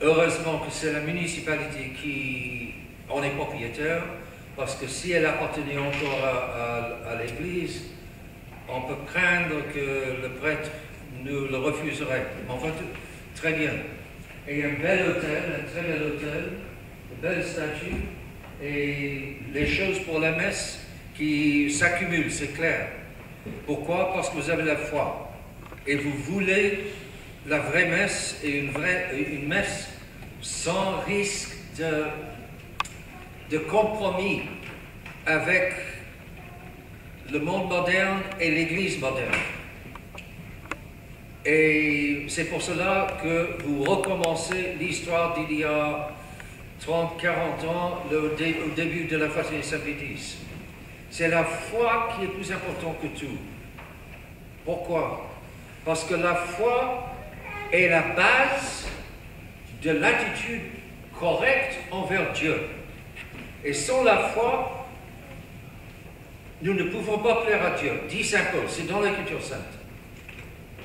heureusement que c'est la municipalité qui en est propriétaire, parce que si elle appartenait encore à l'Église, on peut craindre que le prêtre nous le refuserait. Enfin, très bien. Et un bel hôtel, un très bel hôtel, de belles statues, et les choses pour la messe qui s'accumulent, c'est clair. Pourquoi? Parce que vous avez la foi. Et vous voulez la vraie messe et une messe sans risque de compromis avec le monde moderne et l'Église moderne. Et c'est pour cela que vous recommencez l'histoire d'il y a 30, 40 ans, au début de la fraternité Saint-Pédis. C'est la foi qui est plus importante que tout. Pourquoi? Parce que la foi est la base de l'attitude correcte envers Dieu. Et sans la foi, nous ne pouvons pas plaire à Dieu, dit Saint Paul, c'est dans l'Écriture sainte.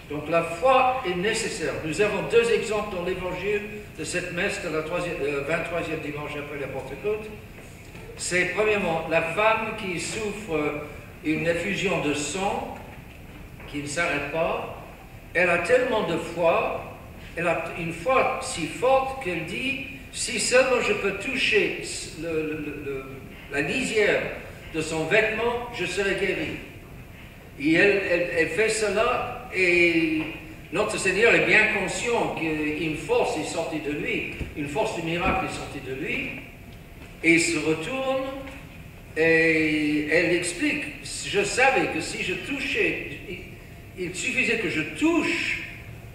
Donc la foi est nécessaire. Nous avons deux exemples dans l'Évangile de cette messe de la 23e dimanche après la Pentecôte. C'est premièrement la femme qui souffre une effusion de sang qui ne s'arrête pas. Elle a tellement de foi, elle a une foi si forte qu'elle dit, si seulement je peux toucher la lisière de son vêtement, je serai guérie. Et elle fait cela, et notre Seigneur est bien conscient qu'une force est sortie de lui, une force du miracle est sortie de lui, et il se retourne, et elle explique, je savais que si je touchais, il suffisait que je touche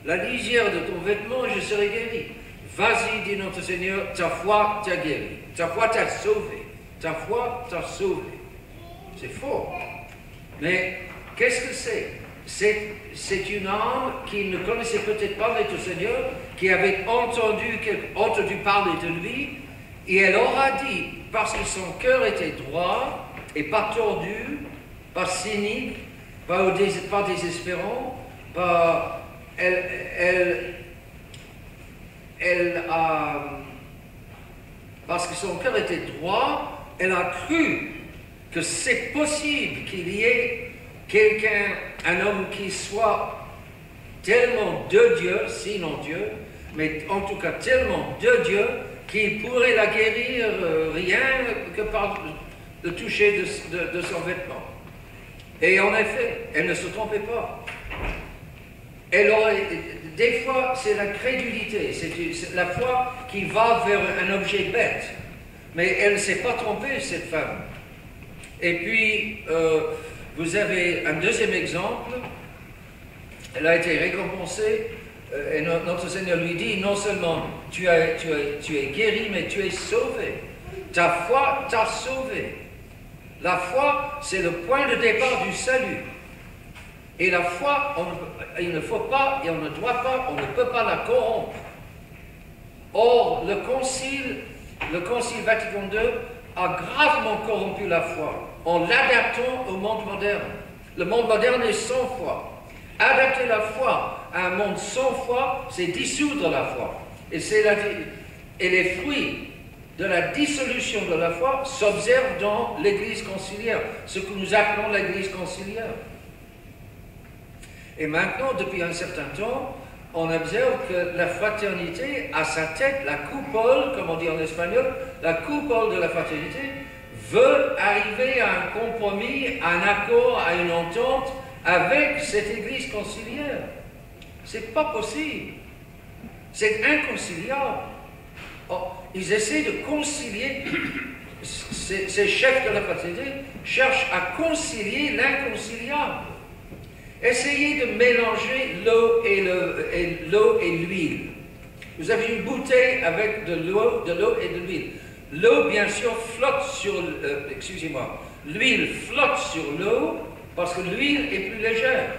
la lisière de ton vêtement et je serai guéri. Vas-y, dit notre Seigneur, ta foi t'a guéri, ta foi t'a sauvé, ta foi t'a sauvé. C'est faux. Mais qu'est-ce que c'est? C'est une âme qui ne connaissait peut-être pas notre Seigneur, qui avait entendu parler de lui, et elle aura dit, parce que son cœur était droit, et pas tordu, pas cynique, pas désespérant, parce que son cœur était droit, elle a cru que c'est possible qu'il y ait quelqu'un, un homme qui soit tellement de Dieu, sinon Dieu, mais en tout cas tellement de Dieu, qu'il pourrait la guérir rien que par le toucher de son vêtement. Et en effet, elle ne se trompait pas. Des fois, c'est la crédulité, c'est la foi qui va vers un objet bête. Mais elle ne s'est pas trompée, cette femme. Et puis, vous avez un deuxième exemple. Elle a été récompensée, et notre Seigneur lui dit, non seulement tu es guéri, mais tu es sauvé. Ta foi t'a sauvé. La foi, c'est le point de départ du salut. Et la foi, il ne faut pas, et on ne doit pas, on ne peut pas la corrompre. Or, le Concile Vatican II a gravement corrompu la foi, en l'adaptant au monde moderne. Le monde moderne est sans foi. Adapter la foi à un monde sans foi, c'est dissoudre la foi. Et les fruits de la dissolution de la foi s'observent dans l'Église conciliaire, ce que nous appelons l'Église conciliaire. Et maintenant, depuis un certain temps, on observe que la fraternité, à sa tête, la coupole, comme on dit en espagnol, la coupole de la fraternité, veut arriver à un compromis, à un accord, à une entente avec cette Église conciliaire. C'est pas possible. C'est inconciliable. Ils essaient de concilier, ces chefs de la fraternité cherchent à concilier l'inconciliable. Essayez de mélanger l'eau et l'huile. Vous avez une bouteille avec de l'eau et de l'huile. L'eau, bien sûr, flotte sur... l'huile flotte sur l'eau parce que l'huile est plus légère.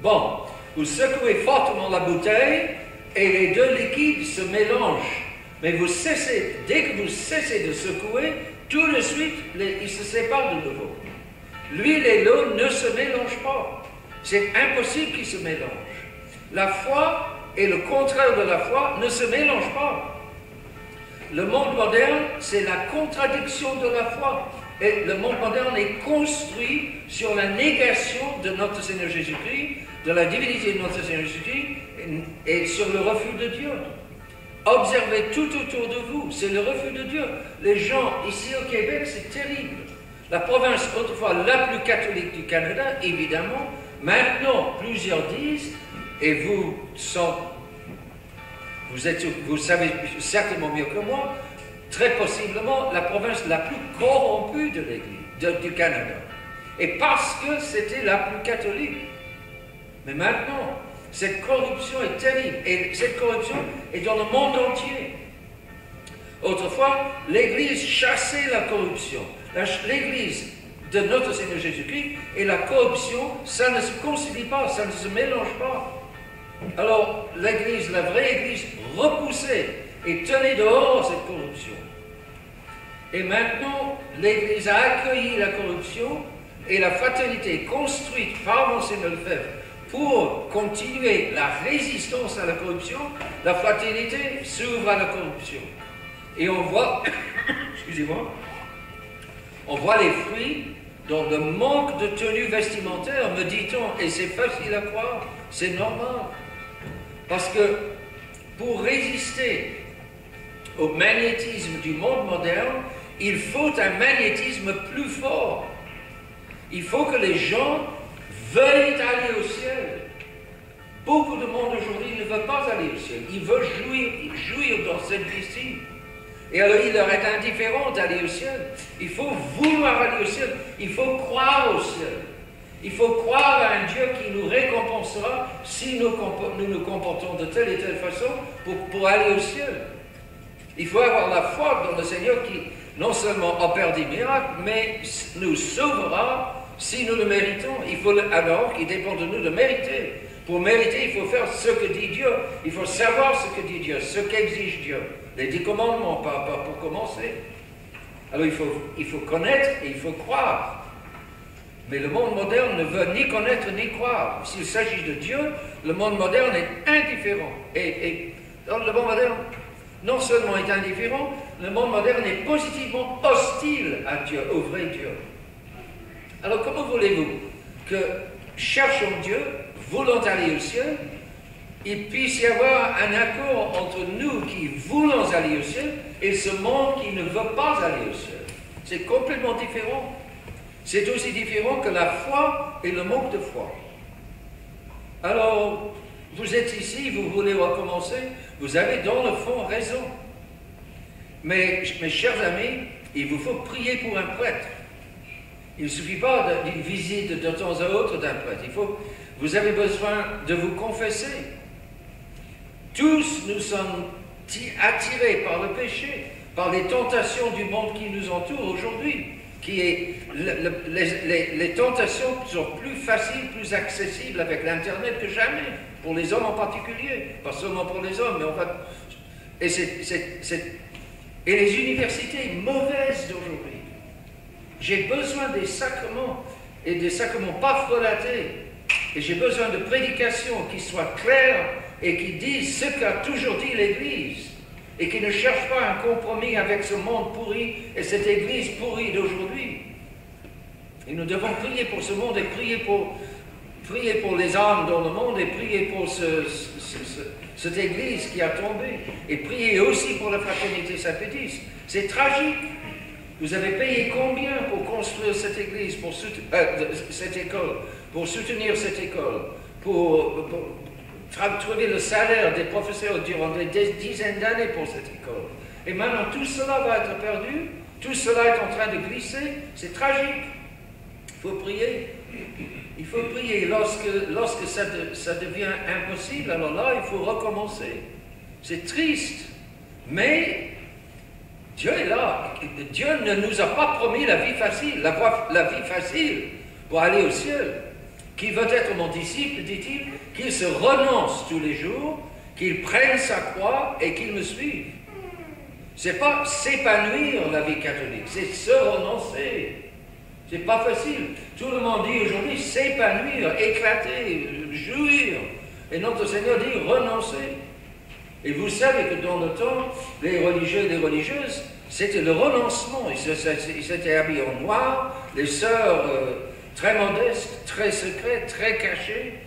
Bon, vous secouez fortement la bouteille et les deux liquides se mélangent. Mais dès que vous cessez de secouer, tout de suite, ils se séparent de nouveau. L'huile et l'eau ne se mélangent pas. C'est impossible qu'ils se mélangent. La foi et le contraire de la foi ne se mélangent pas. Le monde moderne, c'est la contradiction de la foi. Et le monde moderne est construit sur la négation de notre Seigneur Jésus-Christ, de la divinité de notre Seigneur Jésus-Christ, et sur le refus de Dieu. Observez tout autour de vous, c'est le refus de Dieu. Les gens ici au Québec, c'est terrible. La province autrefois la plus catholique du Canada, évidemment, maintenant plusieurs disent, et vous savez certainement mieux que moi, très possiblement la province la plus corrompue de l'Église, du Canada. Et parce que c'était la plus catholique. Mais maintenant, cette corruption est terrible. Et cette corruption est dans le monde entier. Autrefois, l'Église chassait la corruption. L'Église de notre Seigneur Jésus-Christ et la corruption, ça ne se concilie pas, ça ne se mélange pas. Alors, l'Église, la vraie Église, repoussait et tenait dehors cette corruption. Et maintenant, l'Église a accueilli la corruption et la fraternité construite par Monseigneur Lefebvre pour continuer la résistance à la corruption. La fraternité s'ouvre à la corruption. Et on voit, excusez-moi, on voit les fruits dans le manque de tenue vestimentaire, me dit-on, et c'est facile à croire, c'est normal. Parce que pour résister au magnétisme du monde moderne, il faut un magnétisme plus fort. Il faut que les gens veuillent aller au ciel. Beaucoup de monde aujourd'hui ne veut pas aller au ciel. Ils veulent jouir dans cette vie-ci. Et alors il leur est indifférent d'aller au ciel. Il faut vouloir aller au ciel. Il faut croire au ciel. Il faut croire à un Dieu qui nous récompensera si nous nous comportons de telle et telle façon pour aller au ciel. Il faut avoir la foi dans le Seigneur qui non seulement opère des miracles, mais nous sauvera si nous le méritons. Il faut alors qu'il dépend de nous de mériter. Pour mériter, il faut faire ce que dit Dieu. Il faut savoir ce que dit Dieu, ce qu'exige Dieu. Les 10 commandements, pas pour commencer. Alors il faut connaître et il faut croire. Mais le monde moderne ne veut ni connaître ni croire. S'il s'agit de Dieu, le monde moderne est indifférent. Et le monde moderne, non seulement est indifférent, le monde moderne est positivement hostile à Dieu, au vrai Dieu. Alors comment voulez-vous que, cherchant Dieu, voulant aller au ciel, il puisse y avoir un accord entre nous qui voulons aller au ciel et ce monde qui ne veut pas aller au ciel? C'est complètement différent. C'est aussi différent que la foi et le manque de foi. Alors, vous êtes ici, vous voulez recommencer, vous avez dans le fond raison. Mais, mes chers amis, il vous faut prier pour un prêtre. Il ne suffit pas d'une visite de temps à autre d'un prêtre. Vous avez besoin de vous confesser. Tous nous sommes attirés par le péché, par les tentations du monde qui nous entoure aujourd'hui. Les tentations sont plus faciles, plus accessibles avec l'Internet que jamais, pour les hommes en particulier, pas seulement pour les hommes, mais et les universités mauvaises d'aujourd'hui. J'ai besoin des sacrements, et des sacrements pas frelatés, et j'ai besoin de prédications qui soient claires et qui disent ce qu'a toujours dit l'Église. Et qui ne cherche pas un compromis avec ce monde pourri et cette Église pourrie d'aujourd'hui. Et nous devons prier pour ce monde et prier pour les âmes dans le monde et prier pour cette Église qui a tombé. Et prier aussi pour la fraternité saint-pédiste. C'est tragique. Vous avez payé combien pour construire cette Église, cette école, pour soutenir cette école, pour trouver le salaire des professeurs durant des dizaines d'années pour cette école. Et maintenant, tout cela va être perdu, tout cela est en train de glisser, c'est tragique. Il faut prier. Il faut prier. Lorsque ça devient impossible, alors là, il faut recommencer. C'est triste, mais Dieu est là. Dieu ne nous a pas promis la vie facile, la vie facile pour aller au ciel. Qui veut être mon disciple, dit-il, qu'il se renonce tous les jours, qu'il prenne sa croix et qu'il me suive. Ce n'est pas s'épanouir la vie catholique, c'est se renoncer. C'est pas facile. Tout le monde dit aujourd'hui s'épanouir, éclater, jouir. Et notre Seigneur dit renoncez. Et vous savez que dans le temps, les religieux et les religieuses, c'était le renoncement. Ils s'étaient habillés en noir, les sœurs très modestes, très secrètes, très cachées,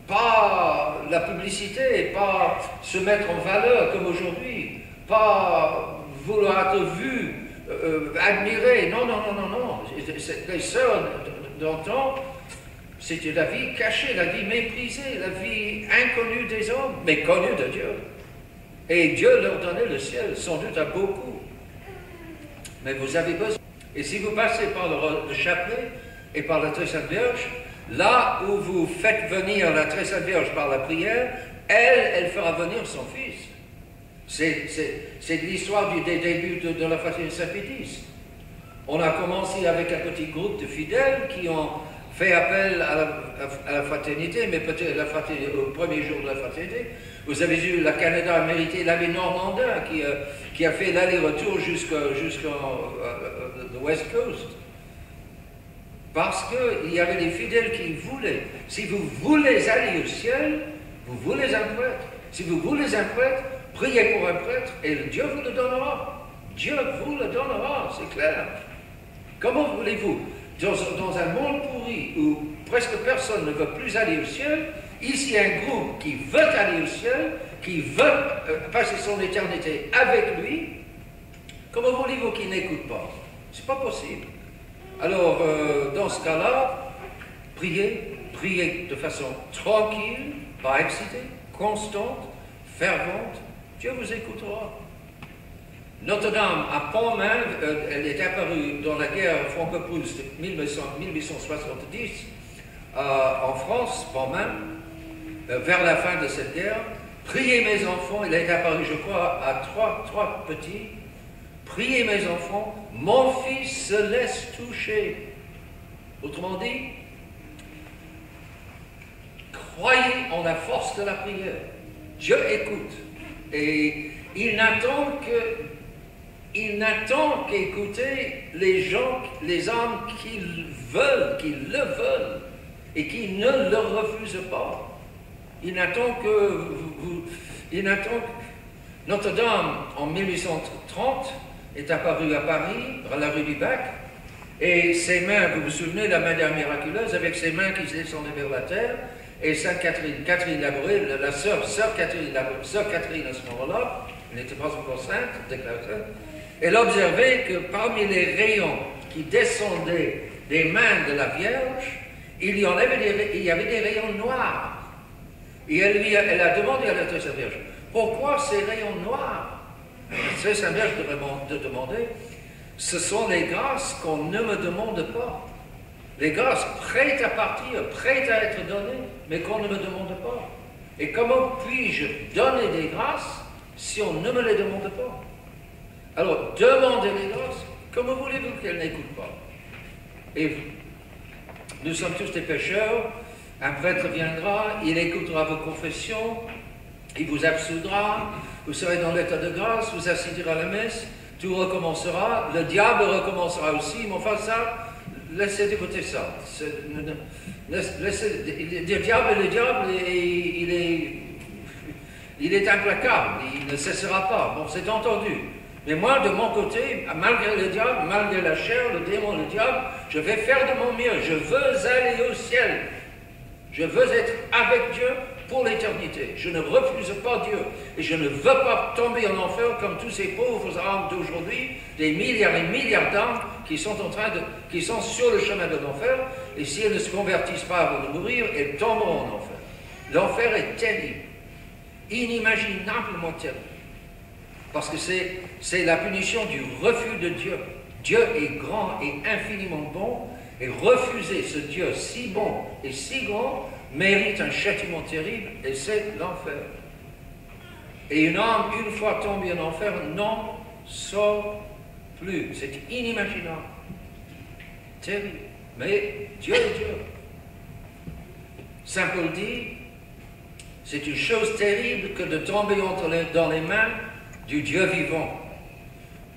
pas la publicité, pas se mettre en valeur comme aujourd'hui, pas vouloir être vu, admiré. Non, non, non, non, non. Les sœurs d'antan, c'était la vie cachée, la vie méprisée, la vie inconnue des hommes, mais connue de Dieu. Et Dieu leur donnait le ciel, sans doute à beaucoup. Mais vous avez besoin. Et si vous passez par le chapelet et par la très sainte Vierge, là où vous faites venir la très sainte Vierge par la prière, elle fera venir son fils. C'est l'histoire des débuts de la fraternité Saint-Pédis. On a commencé avec un petit groupe de fidèles qui ont fait appel à la fraternité, mais peut-être au premier jour de la fraternité. Vous avez eu la Canada américaine, l'abbé Normandin qui a fait l'aller-retour jusqu'au West Coast. Parce qu'il y avait des fidèles qui voulaient. Si vous voulez aller au ciel, vous voulez un prêtre. Si vous voulez un prêtre, priez pour un prêtre et Dieu vous le donnera. Dieu vous le donnera, c'est clair. Comment voulez-vous, dans un monde pourri où presque personne ne veut plus aller au ciel, ici un groupe qui veut aller au ciel, qui veut passer son éternité avec lui, comment voulez-vous qu'il n'écoute pas? C'est pas possible. Alors, dans ce cas-là, priez de façon tranquille, pas excitée, constante, fervente, Dieu vous écoutera. Notre-Dame à Pontmain, elle est apparue dans la guerre franco-prusse de 1870 en France, Pontmain, vers la fin de cette guerre. Priez mes enfants, elle est apparue, je crois, à trois petits. Priez mes enfants, mon fils se laisse toucher. Autrement dit, croyez en la force de la prière. Dieu écoute. Et il n'attend qu'écouter les gens, les âmes qui le veulent, et qui ne le refusent pas. Il n'attend que Notre-Dame, en 1830, est apparue à Paris, dans la rue du Bac, et ses mains, vous vous souvenez, la main miraculeuse, avec ses mains qui se descendaient vers la terre, et Sainte Catherine, Catherine Labouré, la sœur Catherine à ce moment-là, elle n'était pas encore sainte, déclarée sainte, elle observait que parmi les rayons qui descendaient des mains de la Vierge, il y avait des rayons noirs. Et elle a demandé à la Très Sainte Vierge, pourquoi ces rayons noirs? La Très Sainte Vierge de demander, ce sont les grâces qu'on ne me demande pas. Les grâces prêtes à partir, prêtes à être données, mais qu'on ne me demande pas. Et comment puis-je donner des grâces si on ne me les demande pas? Alors, demandez les grâces, comment voulez-vous qu'elles n'écoutent pas? Et nous sommes tous des pécheurs, un prêtre viendra, il écoutera vos confessions, il vous absoudra, vous serez dans l'état de grâce, vous assisterez à la messe, tout recommencera, le diable recommencera aussi, mais enfin ça, laissez de côté ça. Le diable, il est implacable, il ne cessera pas. Bon, c'est entendu. Mais moi, de mon côté, malgré le diable, malgré la chair, le démon, le diable, je vais faire de mon mieux. Je veux aller au ciel. Je veux être avec Dieu pour l'éternité. Je ne refuse pas Dieu. Et je ne veux pas tomber en enfer comme tous ces pauvres âmes d'aujourd'hui, des milliards et milliards d'âmes qui sont sur le chemin de l'enfer. Et si elles ne se convertissent pas avant de mourir, elles tomberont en enfer. L'enfer est terrible. Inimaginablement terrible. Parce que c'est la punition du refus de Dieu. Dieu est grand et infiniment bon, et refuser ce Dieu si bon et si grand mérite un châtiment terrible, et c'est l'enfer. Et une âme, une fois tombée en enfer, n'en sort plus. C'est inimaginable. Terrible. Mais Dieu est Dieu. Saint Paul dit, c'est une chose terrible que de tomber dans les mains du Dieu vivant.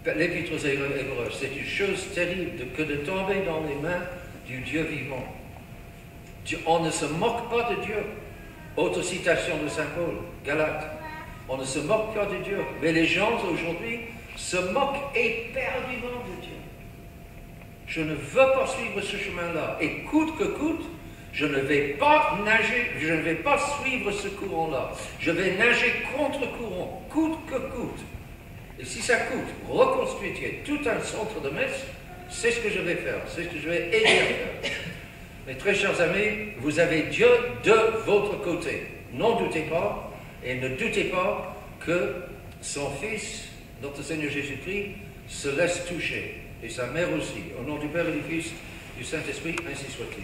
L'Épître aux Hébreux, c'est une chose terrible que de tomber dans les mains du Dieu vivant. On ne se moque pas de Dieu. Autre citation de Saint Paul, Galates. On ne se moque pas de Dieu. Mais les gens aujourd'hui se moquent éperdument de Dieu. Je ne veux pas suivre ce chemin-là. Et coûte que coûte, je ne vais pas nager, je ne vais pas suivre ce courant-là. Je vais nager contre-courant, coûte que coûte. Et si ça coûte, reconstituer tout un centre de messe, c'est ce que je vais faire, c'est ce que je vais aider à faire. Mes très chers amis, vous avez Dieu de votre côté. N'en doutez pas, et ne doutez pas que son Fils, notre Seigneur Jésus-Christ, se laisse toucher. Et sa mère aussi. Au nom du Père et du Fils, du Saint-Esprit, ainsi soit-il.